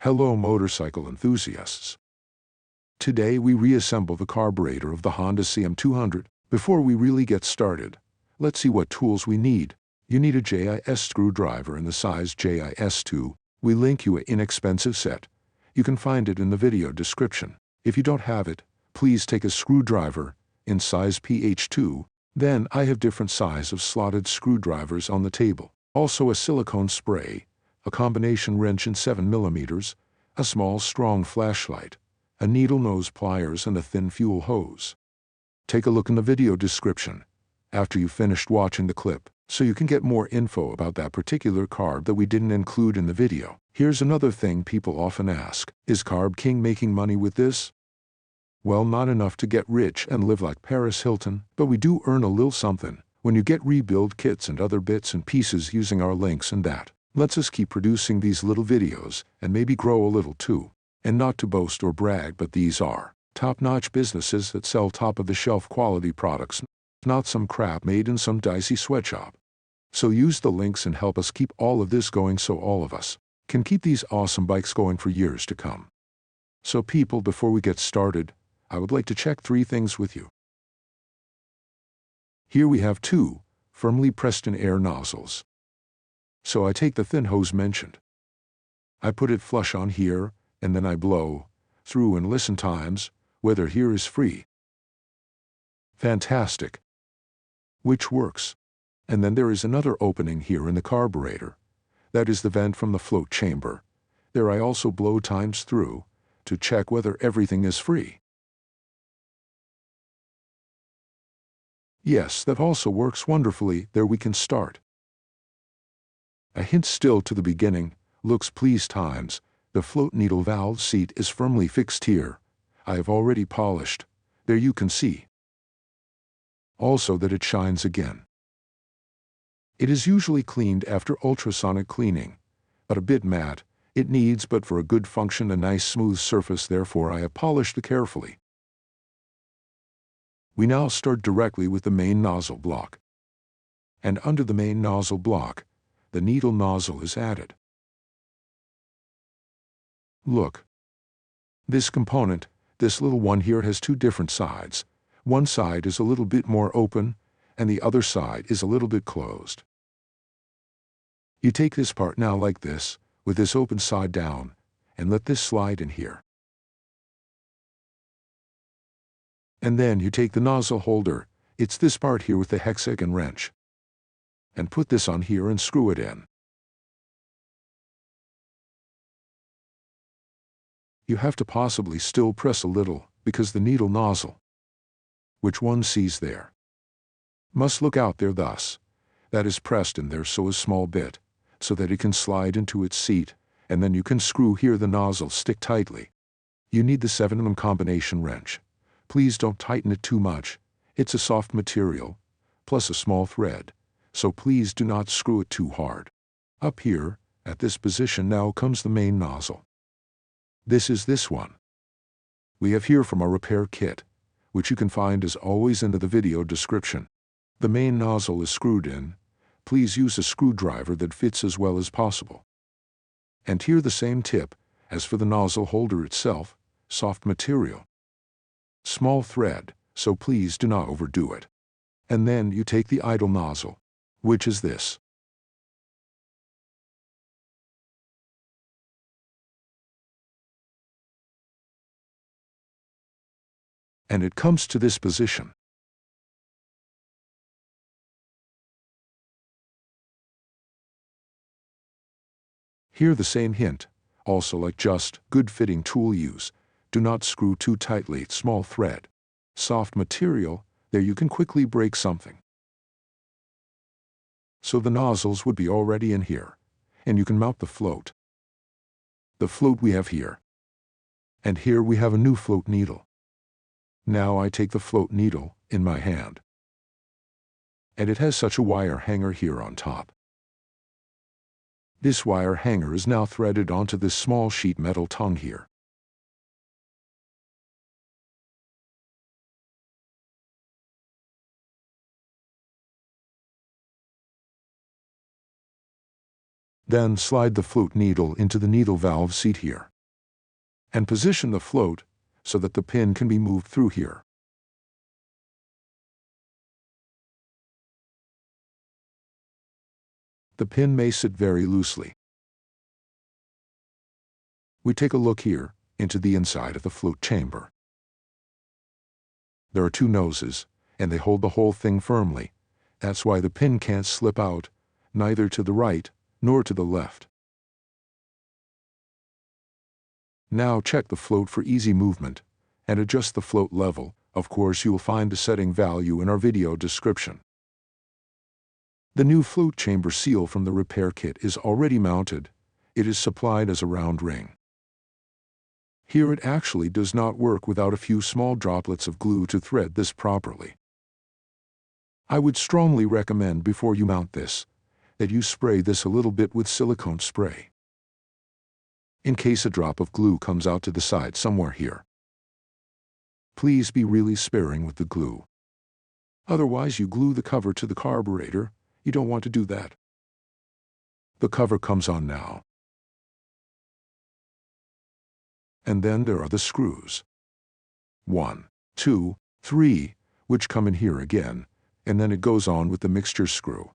Hello motorcycle enthusiasts. Today we reassemble the carburetor of the Honda CM200. Before we really get started, let's see what tools we need. You need a JIS screwdriver in the size JIS2. We link you an inexpensive set. You can find it in the video description. If you don't have it, please take a screwdriver in size PH2. Then I have different size of slotted screwdrivers on the table. Also a silicone spray, a combination wrench in 7mm, a small strong flashlight, a needle nose pliers and a thin fuel hose. Take a look in the video description after you've finished watching the clip so you can get more info about that particular carb that we didn't include in the video. Here's another thing people often ask, is Carb King making money with this? Well, not enough to get rich and live like Paris Hilton, but we do earn a little something when you get rebuild kits and other bits and pieces using our links, and that lets us keep producing these little videos and maybe grow a little too. And not to boast or brag, but these are top-notch businesses that sell top-of-the-shelf quality products, not some crap made in some dicey sweatshop. So use the links and help us keep all of this going so all of us can keep these awesome bikes going for years to come. So people, before we get started, I would like to check 3 things with you. Here we have 2 firmly pressed in air nozzles. So I take the thin hose mentioned. I put it flush on here, and then I blow through and listen times whether here is free. Fantastic. Which works. And then there is another opening here in the carburetor. That is the vent from the float chamber. There I also blow times through to check whether everything is free. Yes, that also works wonderfully. There we can start. A hint still to the beginning, looks please times. The float needle valve seat is firmly fixed here. I have already polished. There you can see. Also that it shines again. It is usually cleaned after ultrasonic cleaning, but a bit matte. It needs, but for a good function, a nice smooth surface, therefore I have polished it carefully. We now start directly with the main nozzle block. And under the main nozzle block, the needle nozzle is added. Look. This component, this little one here, has 2 different sides. One side is a little bit more open, and the other side is a little bit closed. You take this part now like this, with this open side down, and let this slide in here. And then you take the nozzle holder, it's this part here with the hexagon wrench, and put this on here and screw it in. You have to possibly still press a little, because the needle nozzle, which one sees there, must look out there thus. That is pressed in there so a small bit, so that it can slide into its seat, and then you can screw here the nozzle stick tightly. You need the 7mm combination wrench. Please don't tighten it too much. It's a soft material, plus a small thread, so please do not screw it too hard. Up here, at this position now comes the main nozzle. This is this one. We have here from our repair kit, which you can find as always in the video description. The main nozzle is screwed in. Please use a screwdriver that fits as well as possible. And here the same tip as for the nozzle holder itself, soft material. Small thread, so please do not overdo it. And then you take the idle nozzle, which is this. And it comes to this position. Here the same hint, also like just good fitting tool use. Do not screw too tightly, small thread. Soft material, there you can quickly break something. So the nozzles would be already in here, and you can mount the float. The float we have here. And here we have a new float needle. Now I take the float needle in my hand. And it has such a wire hanger here on top. This wire hanger is now threaded onto this small sheet metal tongue here. Then slide the float needle into the needle valve seat here. and position the float so that the pin can be moved through here. The pin may sit very loosely. We take a look here into the inside of the float chamber. There are two noses, and they hold the whole thing firmly. That's why the pin can't slip out, neither to the right nor to the left. Now check the float for easy movement and adjust the float level. Of course, you will find the setting value in our video description. The new float chamber seal from the repair kit is already mounted. It is supplied as a round ring. Here it actually does not work without a few small droplets of glue to thread this properly. I would strongly recommend before you mount this, that you spray this a little bit with silicone spray, in case a drop of glue comes out to the side somewhere here. Please be really sparing with the glue. Otherwise you glue the cover to the carburetor. You don't want to do that. The cover comes on now. And then there are the screws. 1, 2, 3, which come in here again, and then it goes on with the mixture screw.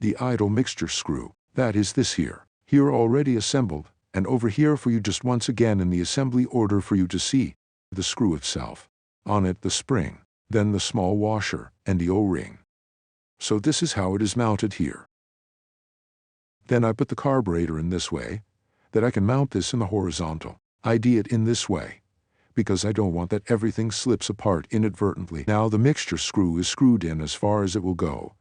The idle mixture screw, that is this here already assembled, and over here for you just once again in the assembly order for you to see the screw itself. On it the spring, then the small washer, and the O-ring. So this is how it is mounted here. Then I put the carburetor in this way, that I can mount this in the horizontal. I do it in this way, because I don't want that everything slips apart inadvertently. Now the mixture screw is screwed in as far as it will go.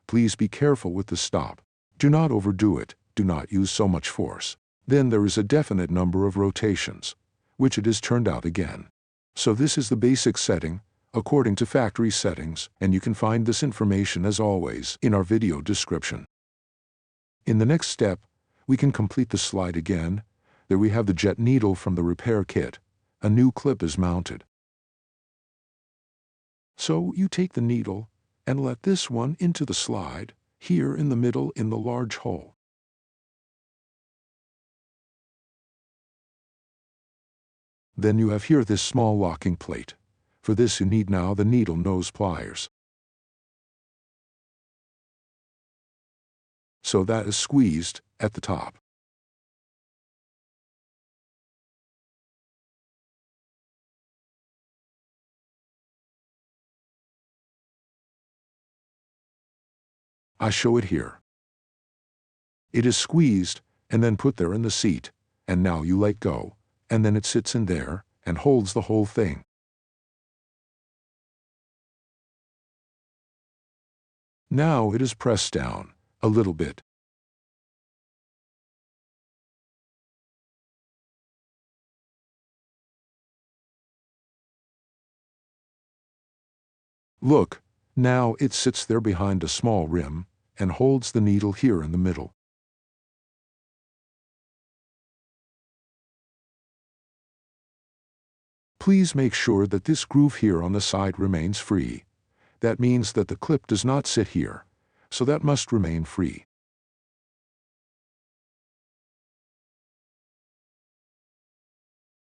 Please be careful with the stop. Do not overdo it, do not use so much force. Then there is a definite number of rotations, which it is turned out again. So this is the basic setting, according to factory settings, and you can find this information as always in our video description. In the next step, we can complete the slide again. There we have the jet needle from the repair kit. A new clip is mounted. So you take the needle and let this one into the slide, here in the middle in the large hole. Then you have here this small locking plate. For this you need now the needle nose pliers. So that is squeezed at the top. I show it here. It is squeezed and then put there in the seat, and now you let go, and then it sits in there and holds the whole thing. Now it is pressed down a little bit. Look, now it sits there behind a small rim and holds the needle here in the middle. Please make sure that this groove here on the side remains free. That means that the clip does not sit here, so that must remain free.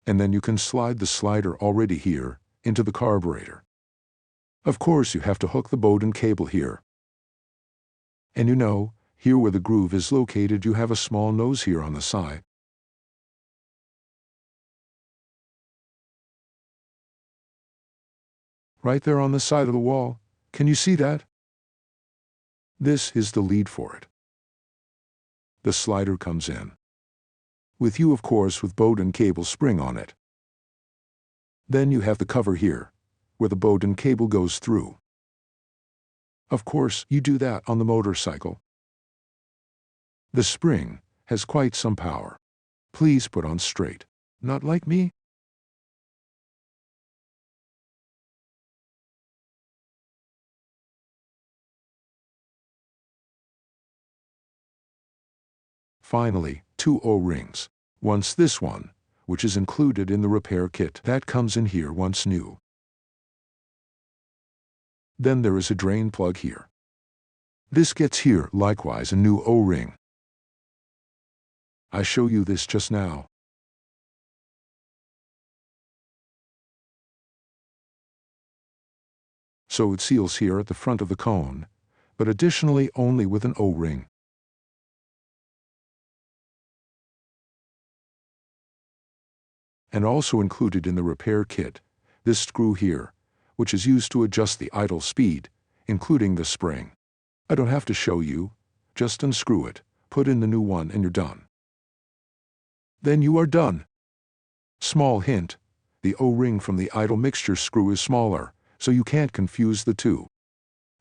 And then you can slide the slider already here into the carburetor. Of course, you have to hook the Bowden cable here. And you know, here where the groove is located, you have a small nose here on the side. Right there on the side of the wall. Can you see that? This is the lead for it. The slider comes in. With you, of course, with Bowden cable spring on it. Then you have the cover here, where the Bowden cable goes through. Of course, you do that on the motorcycle. The spring has quite some power. Please put on straight. Not like me. Finally, 2 O-rings. Once this one, which is included in the repair kit, that comes in here once new. Then there is a drain plug here. This gets here likewise a new O-ring. I show you this just now. So it seals here at the front of the cone, but additionally only with an O-ring. And also included in the repair kit, this screw here, which is used to adjust the idle speed, including the spring. I don't have to show you, just unscrew it, put in the new one and you're done. Then you are done. Small hint, the O-ring from the idle mixture screw is smaller, so you can't confuse the two.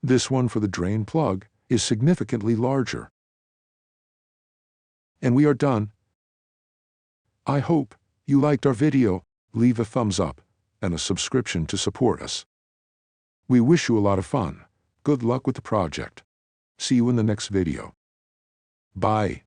This one for the drain plug is significantly larger. And we are done. I hope you liked our video. Leave a thumbs up and a subscription to support us. We wish you a lot of fun. Good luck with the project. See you in the next video. Bye.